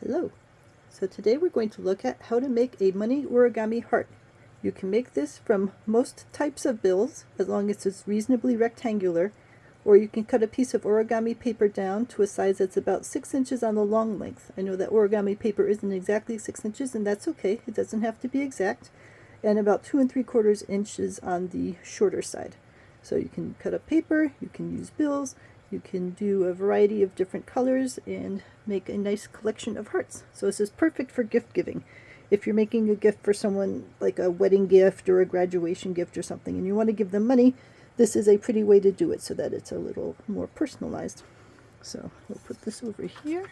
Hello. So today we're going to look at how to make a money origami heart. You can make this from most types of bills as long as it's reasonably rectangular, or you can cut a piece of origami paper down to a size that's about 6 inches on the long length. I know that origami paper isn't exactly 6 inches, and that's okay. It doesn't have to be exact. And about 2 3/4 inches on the shorter side. So you can cut up paper, you can use bills, you can do a variety of different colors and make a nice collection of hearts. So this is perfect for gift giving. If you're making a gift for someone, like a wedding gift or a graduation gift or something, and you want to give them money, this is a pretty way to do it so that it's a little more personalized. So we'll put this over here.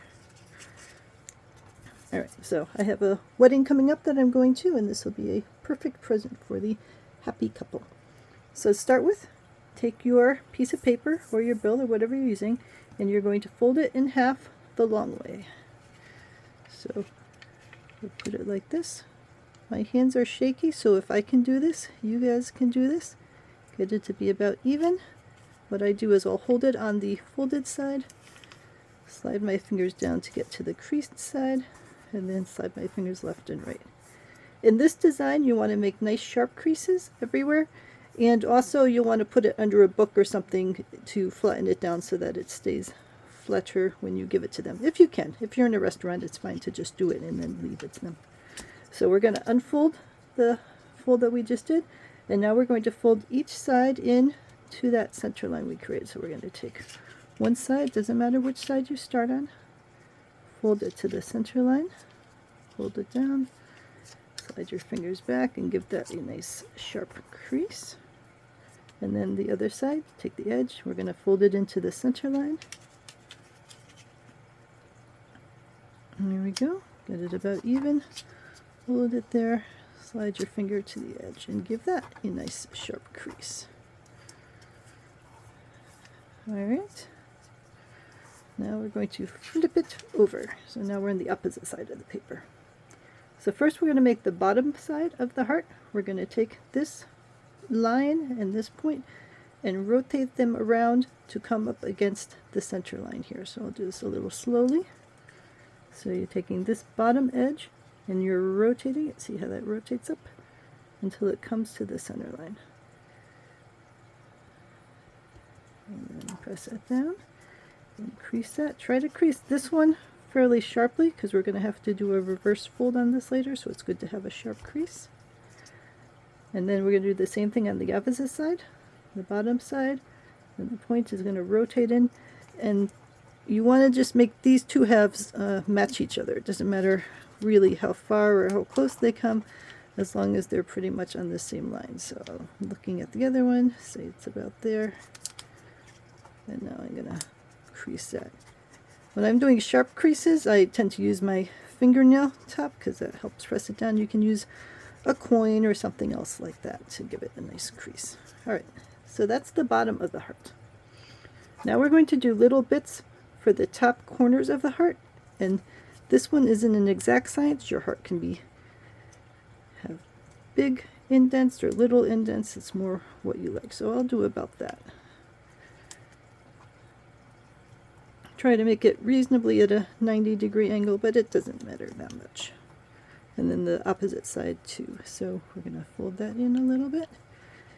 Alright, so I have a wedding coming up that I'm going to, and this will be a perfect present for the happy couple. So to start with, take your piece of paper or your bill or whatever you're using, and you're going to fold it in half the long way. So we'll put it like this. My hands are shaky, so if I can do this, you guys can do this. Get it to be about even. What I do is I'll hold it on the folded side, slide my fingers down to get to the creased side, and then slide my fingers left and right. In this design, you want to make nice sharp creases everywhere. And also you'll want to put it under a book or something to flatten it down so that it stays flatter when you give it to them. If you can. If you're in a restaurant, it's fine to just do it and then leave it to them. So we're going to unfold the fold that we just did. And now we're going to fold each side in to that center line we created. So we're going to take one side, doesn't matter which side you start on. Fold it to the center line. Fold it down. Slide your fingers back and give that a nice sharp crease. And then the other side, take the edge, we're going to fold it into the center line. And there we go. Get it about even. Hold it there. Slide your finger to the edge and give that a nice sharp crease. Alright. Now we're going to flip it over. So now we're on the opposite side of the paper. So first we're going to make the bottom side of the heart. We're going to take this line and this point and rotate them around to come up against the center line here. So I'll do this a little slowly. So you're taking this bottom edge and you're rotating it. See how that rotates up until it comes to the center line. And then press that down and crease that. Try to crease this one fairly sharply because we're going to have to do a reverse fold on this later, so it's good to have a sharp crease. And then we're going to do the same thing on the opposite side, the bottom side, and the point is going to rotate in, and you want to just make these two halves match each other. It doesn't matter really how far or how close they come, as long as they're pretty much on the same line. So looking at the other one, say it's about there, and now I'm going to crease that. When I'm doing sharp creases, I tend to use my fingernail top because that helps press it down. You can use a coin or something else like that to give it a nice crease. Alright, so that's the bottom of the heart. Now we're going to do little bits for the top corners of the heart, and this one isn't an exact science. Your heart can have big indents or little indents. It's more what you like. So I'll do about that. Try to make it reasonably at a 90-degree angle, but it doesn't matter that much. And then the opposite side too. So we're going to fold that in a little bit.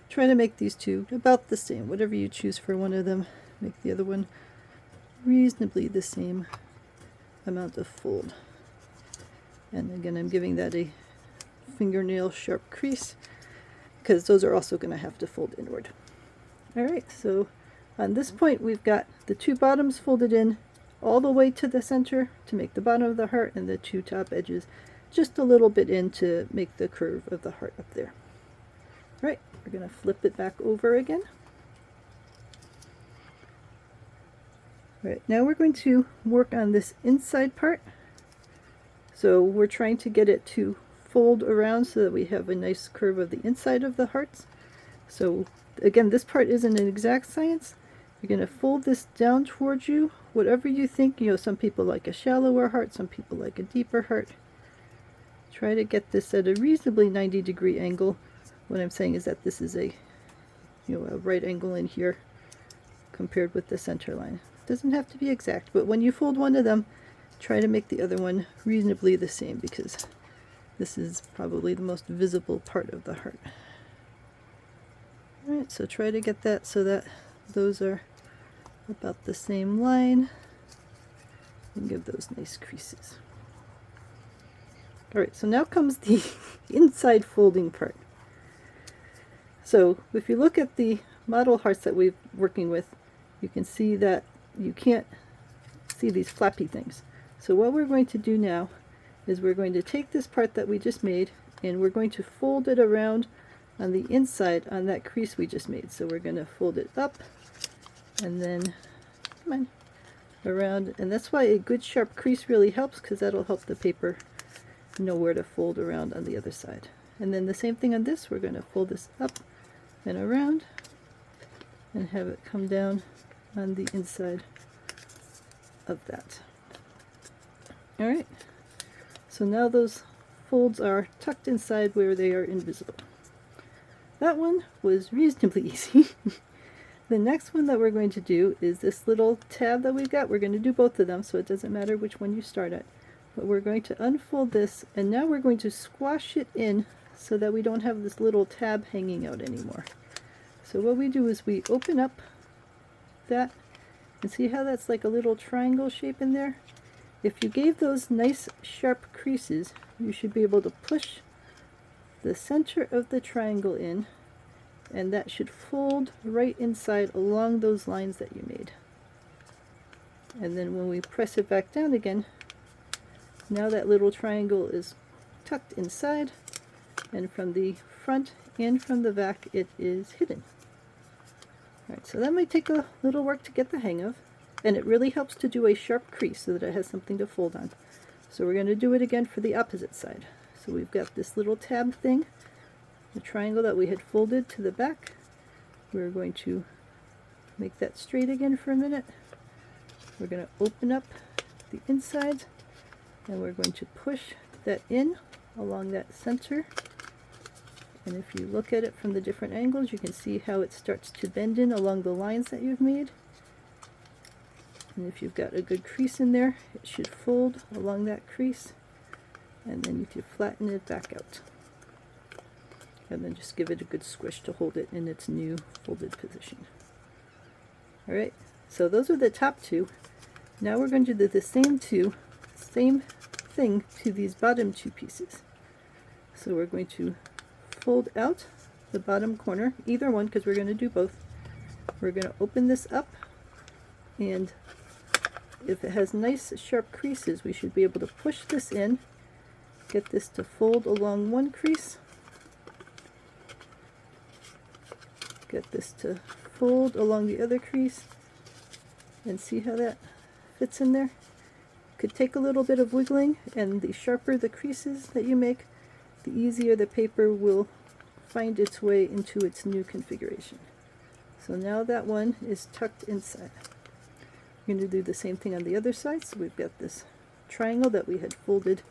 Try to make these two about the same. Whatever you choose for one of them, make the other one reasonably the same amount of fold. And again, I'm giving that a fingernail sharp crease because those are also going to have to fold inward. Alright, so on this point we've got the two bottoms folded in all the way to the center to make the bottom of the heart, and the two top edges just a little bit in to make the curve of the heart up there. Right, we're going to flip it back over again. Right, now we're going to work on this inside part. So we're trying to get it to fold around so that we have a nice curve of the inside of the hearts. So again, this part isn't an exact science. You're going to fold this down towards you, whatever you think. You know, some people like a shallower heart, some people like a deeper heart. Try to get this at a reasonably 90-degree angle. What I'm saying is that this is a right angle in here compared with the center line. It doesn't have to be exact, but when you fold one of them, try to make the other one reasonably the same, because this is probably the most visible part of the heart. Alright, so try to get that so that those are about the same line, and give those nice creases. Alright, so now comes the inside folding part. So if you look at the model hearts that we're working with, you can see that you can't see these flappy things. So what we're going to do now is we're going to take this part that we just made, and we're going to fold it around on the inside on that crease we just made. So we're going to fold it up and then come on, around, and that's why a good sharp crease really helps, because that'll help the paper know where to fold around on the other side. And then the same thing on this, we're going to fold this up and around and have it come down on the inside of that. Alright, so now those folds are tucked inside where they are invisible. That one was reasonably easy. The next one that we're going to do is this little tab that we've got. We're going to do both of them, so it doesn't matter which one you start at. But we're going to unfold this, and now we're going to squash it in so that we don't have this little tab hanging out anymore. So what we do is we open up that, and see how that's like a little triangle shape in there? If you gave those nice sharp creases, you should be able to push the center of the triangle in, and that should fold right inside along those lines that you made. And then when we press it back down again, now that little triangle is tucked inside, and from the front and from the back it is hidden. Alright, so that might take a little work to get the hang of, and it really helps to do a sharp crease so that it has something to fold on. So we're going to do it again for the opposite side. So we've got this little tab thing, the triangle that we had folded to the back. We're going to make that straight again for a minute. We're going to open up the inside, and we're going to push that in along that center. And if you look at it from the different angles, you can see how it starts to bend in along the lines that you've made. And if you've got a good crease in there, it should fold along that crease, and then you can flatten it back out. And then just give it a good squish to hold it in its new folded position. Alright, so those are the top two. Now we're going to do the same thing to these bottom two pieces. So we're going to fold out the bottom corner, either one, because we're going to do both. We're going to open this up, and if it has nice sharp creases, we should be able to push this in, get this to fold along one crease, get this to fold along the other crease, and see how that fits in there. Could take a little bit of wiggling, and the sharper the creases that you make, the easier the paper will find its way into its new configuration. So now that one is tucked inside. We're going to do the same thing on the other side. So we've got this triangle that we had folded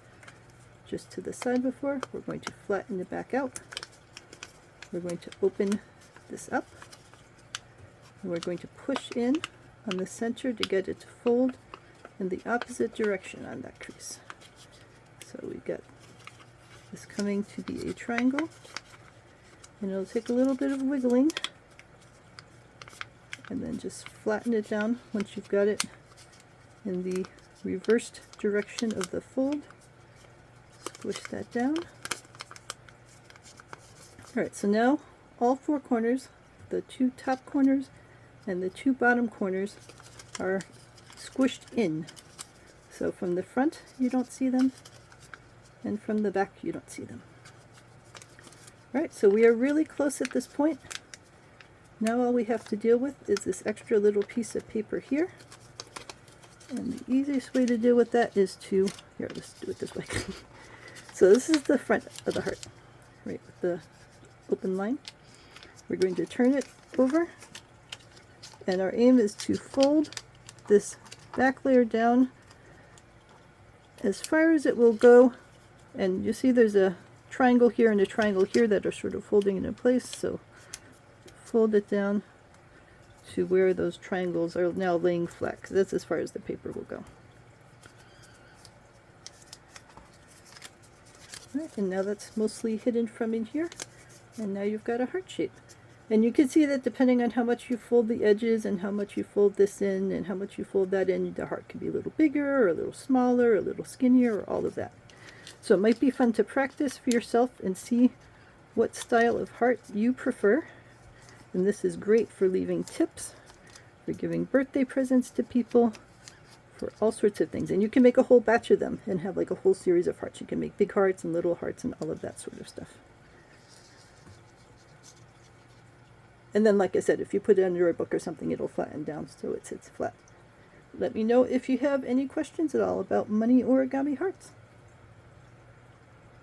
just to the side before. We're going to flatten it back out. We're going to open this up, and we're going to push in on the center to get it to fold in the opposite direction on that crease. So we've got this coming to be a triangle, and it'll take a little bit of wiggling, and then just flatten it down once you've got it in the reversed direction of the fold. Squish that down. Alright, so now all four corners, the two top corners and the two bottom corners, are squished in. So from the front you don't see them, and from the back you don't see them. Right, so we are really close at this point. Now all we have to deal with is this extra little piece of paper here. And the easiest way to deal with that is to, here, let's do it this way. So this is the front of the heart, right, with the open line. We're going to turn it over, and our aim is to fold this back layer down as far as it will go. And you see there's a triangle here and a triangle here that are sort of folding into place, so fold it down to where those triangles are now laying flat, because that's as far as the paper will go. Right, and now that's mostly hidden from in here. And now you've got a heart shape. And you can see that depending on how much you fold the edges and how much you fold this in and how much you fold that in, the heart can be a little bigger or a little smaller or a little skinnier or all of that. So it might be fun to practice for yourself and see what style of heart you prefer. And this is great for leaving tips, for giving birthday presents to people, for all sorts of things. And you can make a whole batch of them and have like a whole series of hearts. You can make big hearts and little hearts and all of that sort of stuff. And then, like I said, if you put it under a book or something, it'll flatten down so it sits flat. Let me know if you have any questions at all about money origami hearts.